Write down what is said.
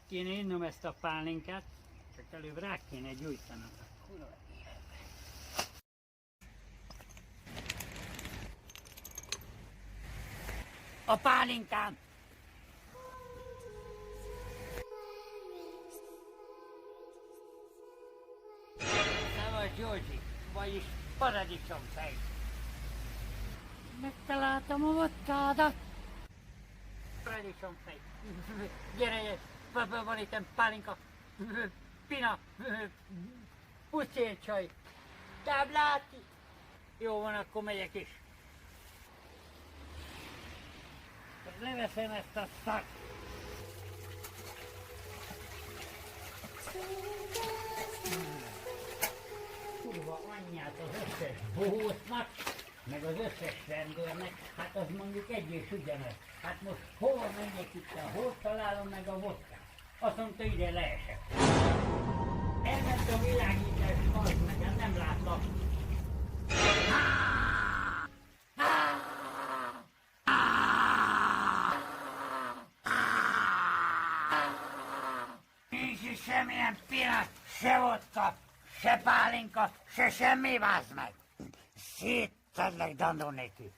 kéne innom ezt a pálinkát, csak előbb rá kéne gyújtanom a kurva életbe. A pálinkám! Szavas Józsi, vagyis paradicsomfej. Megtaláltam a vodkádat. Paradicsomfej. Gyere, van itt pálinka, pina, pucércsaj, tábláti. Jó van, akkor megyek is. Leveszem ezt a szak. Kurva anyját az összes bohócnak, meg az összes rendőrnek, hát az mondjuk egy és ugyanaz. Hát most hol menjek itt, hol találom meg a vodkát? Azt mondta, ide leesek. Elment a világítás, majd meg, hát nem látlak. Nincs is semmilyen pillanat, se vodka, se pálinka, se semmi, vázd meg. Széttedlek dandó nélkül.